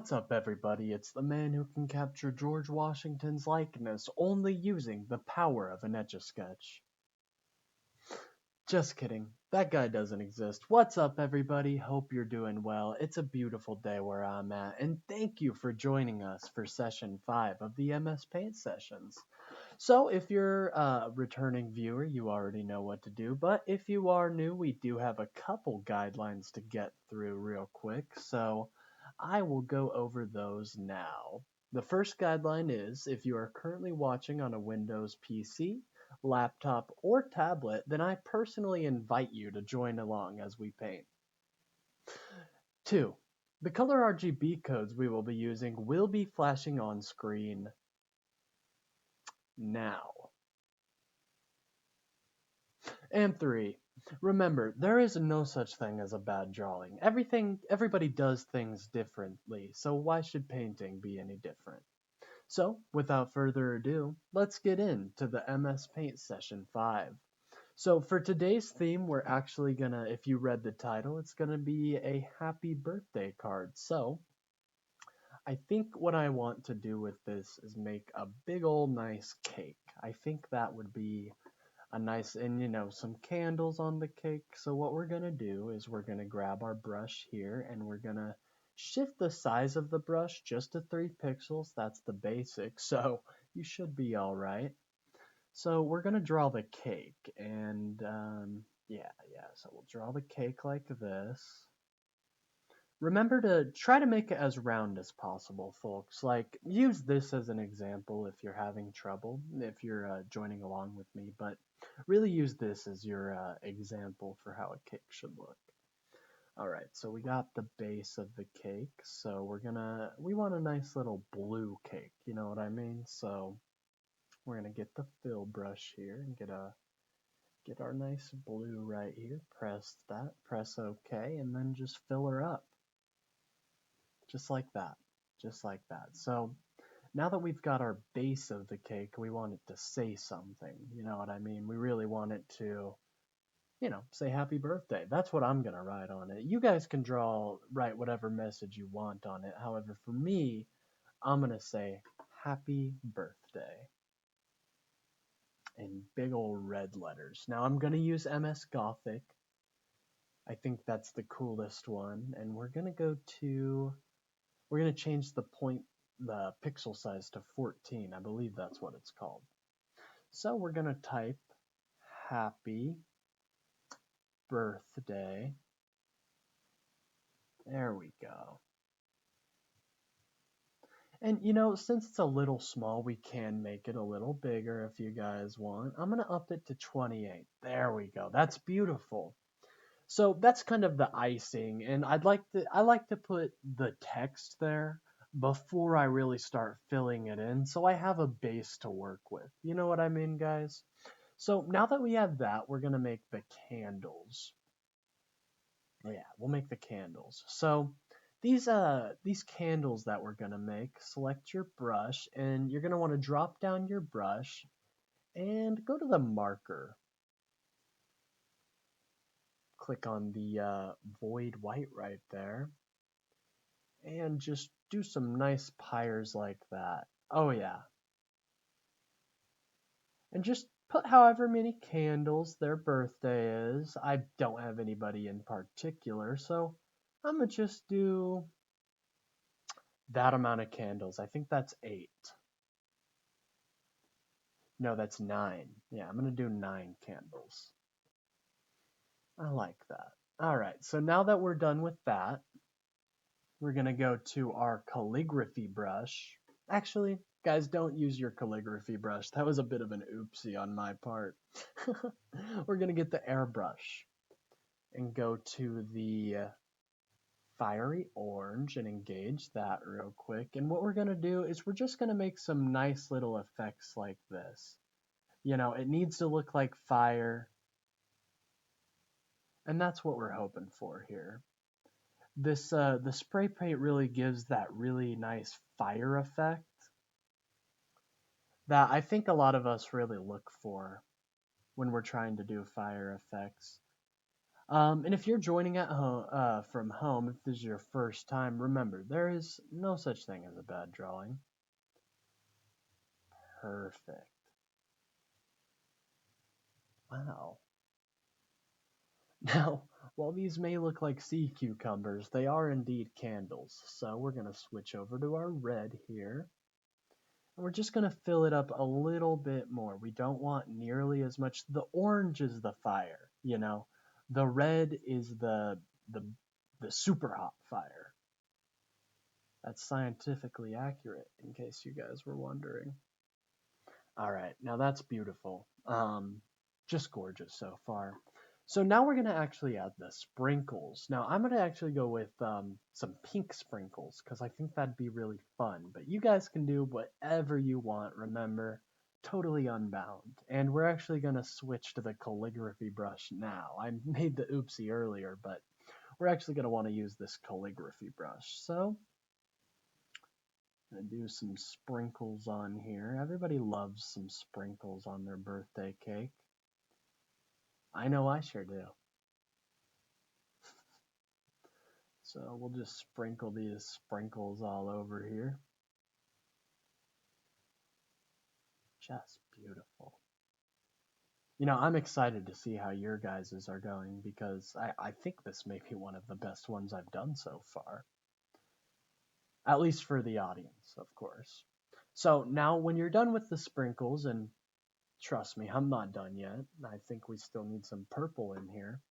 What's up, everybody? It's the man who can capture George Washington's likeness only using the power of an Etch-a-Sketch. Just kidding. That guy doesn't exist. What's up, everybody? Hope you're doing well. It's a beautiful day where I'm at, and thank you for joining us for session 5 of the MS Paint sessions. So, if you're a returning viewer, you already know what to do, but if you are new, we do have a couple guidelines to get through real quick, so I will go over those now. The first guideline is if you are currently watching on a Windows PC, laptop, or tablet, then I personally invite you to join along as we paint. 2. The color RGB codes we will be using will be flashing on screen now. And 3. Remember, there is no such thing as a bad drawing. Everybody does things differently, so why should painting be any different? So, without further ado, let's get into the MS Paint Session 5. So for today's theme, we're actually gonna, if you read the title, it's gonna be a happy birthday card. So I think what I want to do with this is make a big old nice cake. I think that would be a nice, and some candles on the cake. So what we're gonna do is we're gonna grab our brush here and we're gonna shift the size of the brush just to 3 pixels. That's the basic, so you should be all right. So we're gonna draw the cake, and yeah. So we'll draw the cake like this. Remember to try to make it as round as possible, folks. Like, use this as an example if you're having trouble, if you're joining along with me, but really use this as your example for how a cake should look. Alright, so we got the base of the cake, so we want a nice little blue cake, you know what I mean? So we're gonna get the fill brush here and get our nice blue right here, press that, press OK, and then just fill her up. Just like that. Just like that. So now that we've got our base of the cake, we want it to say something. You know what I mean? We really want it to, say happy birthday. That's what I'm going to write on it. You guys can write whatever message you want on it. However, for me, I'm going to say happy birthday in big old red letters. Now I'm going to use MS Gothic. I think that's the coolest one. And we're going to change the pixel size to 14. I believe that's what it's called. So we're going to type happy birthday. There we go. And since it's a little small, we can make it a little bigger if you guys want. I'm going to up it to 28. There we go. That's beautiful. So that's kind of the icing, and I like to put the text there before I really start filling it in, so I have a base to work with. You know what I mean, guys? So now that we have that, we're gonna make the candles. Yeah, we'll make the candles. So these candles that we're gonna make, select your brush, and you're gonna want to drop down your brush and go to the marker. Click on the void white right there, and just do some nice pyres like that. Oh yeah. And just put however many candles their birthday is. I don't have anybody in particular, so I'm gonna just do that amount of candles. I think that's 8. No, that's 9. Yeah, I'm gonna do 9 candles. I like that. Alright, so now that we're done with that, we're going to go to our calligraphy brush. Actually, guys, don't use your calligraphy brush. That was a bit of an oopsie on my part. We're going to get the airbrush and go to the fiery orange and engage that real quick. And what we're going to do is we're just going to make some nice little effects like this. It needs to look like fire. And that's what we're hoping for here. The spray paint really gives that really nice fire effect that I think a lot of us really look for when we're trying to do fire effects. And if you're joining at home, from home, if this is your first time, remember, there is no such thing as a bad drawing. Perfect. Wow. Now, while these may look like sea cucumbers, they are indeed candles. So we're going to switch over to our red here. And we're just going to fill it up a little bit more. We don't want nearly as much. The orange is the fire, you know. The red is the super hot fire. That's scientifically accurate, in case you guys were wondering. All right, now that's beautiful. Just gorgeous so far. So now we're gonna actually add the sprinkles. Now I'm gonna actually go with some pink sprinkles because I think that'd be really fun. But you guys can do whatever you want. Remember, totally unbound. And we're actually gonna switch to the calligraphy brush now. I made the oopsie earlier, but we're actually gonna want to use this calligraphy brush. So gonna do some sprinkles on here. Everybody loves some sprinkles on their birthday cake. I know I sure do. So we'll just sprinkle these sprinkles all over here. Just beautiful. You know, I'm excited to see how your guys's are going because I think this may be one of the best ones I've done so far. At least for the audience, of course. So now when you're done with the sprinkles, and trust me, I'm not done yet. I think we still need some purple in here.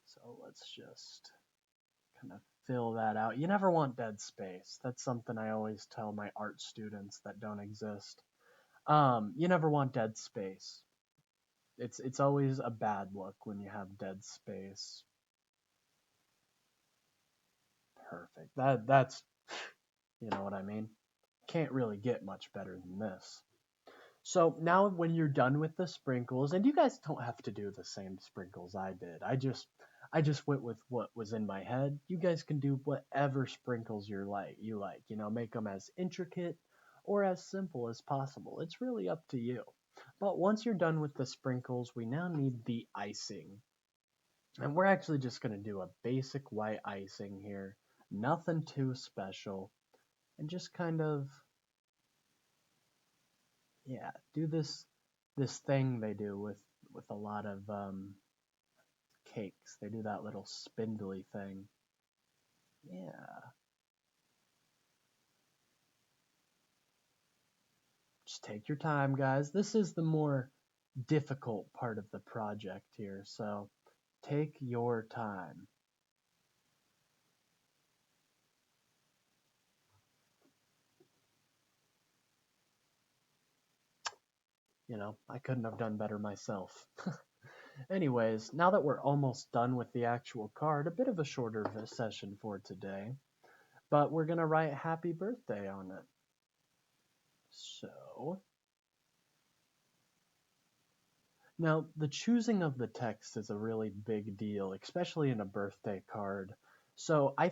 So let's just kind of fill that out. You never want dead space. That's something I always tell my art students that don't exist. You never want dead space. It's always a bad look when you have dead space. Perfect. That's you know what I mean. Can't really get much better than this. So now when you're done with the sprinkles, and you guys don't have to do the same sprinkles I did. I just went with what was in my head. You guys can do whatever sprinkles you like. You know, make them as intricate or as simple as possible. It's really up to you. But once you're done with the sprinkles, we now need the icing. And we're actually just going to do a basic white icing here. Nothing too special. And just kind of, yeah, do this thing they do with a lot of cakes. They do that little spindly thing. Yeah. Just take your time, guys. This is the more difficult part of the project here, so take your time. You know, I couldn't have done better myself. Anyways, now that we're almost done with the actual card, a bit of a shorter session for today, but we're going to write happy birthday on it. So, now the choosing of the text is a really big deal, especially in a birthday card. So I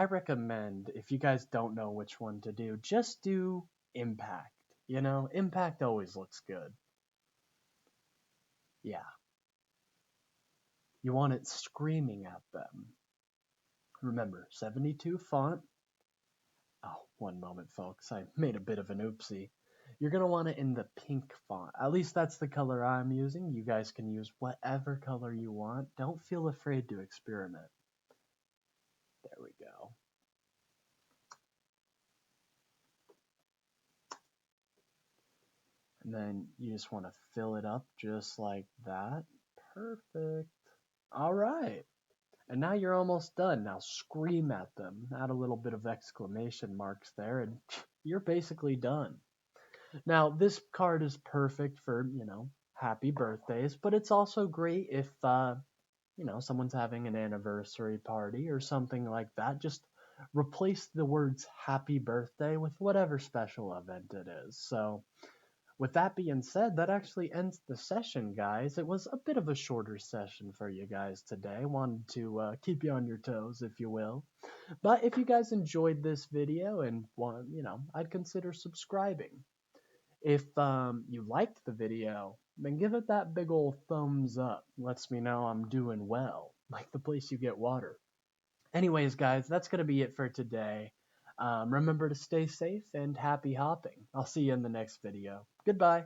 recommend if you guys don't know which one to do, just do impact. You know, impact always looks good. Yeah. You want it screaming at them. Remember, 72 font. Oh, one moment, folks. I made a bit of an oopsie. You're going to want it in the pink font. At least that's the color I'm using. You guys can use whatever color you want. Don't feel afraid to experiment. There we go. And then you just want to fill it up just like that. Perfect. All right. And now you're almost done. Now scream at them. Add a little bit of exclamation marks there, and you're basically done. Now, this card is perfect for, you know, happy birthdays, but it's also great if, you know, someone's having an anniversary party or something like that. Just replace the words happy birthday with whatever special event it is. So, with that being said, that actually ends the session, guys. It was a bit of a shorter session for you guys today. Wanted to keep you on your toes, if you will. But if you guys enjoyed this video and want, you know, I'd consider subscribing. If you liked the video, then give it that big ol' thumbs up. Lets me know I'm doing well, like the place you get water. Anyways, guys, that's going to be it for today. Remember to stay safe and happy hopping. I'll see you in the next video. Goodbye.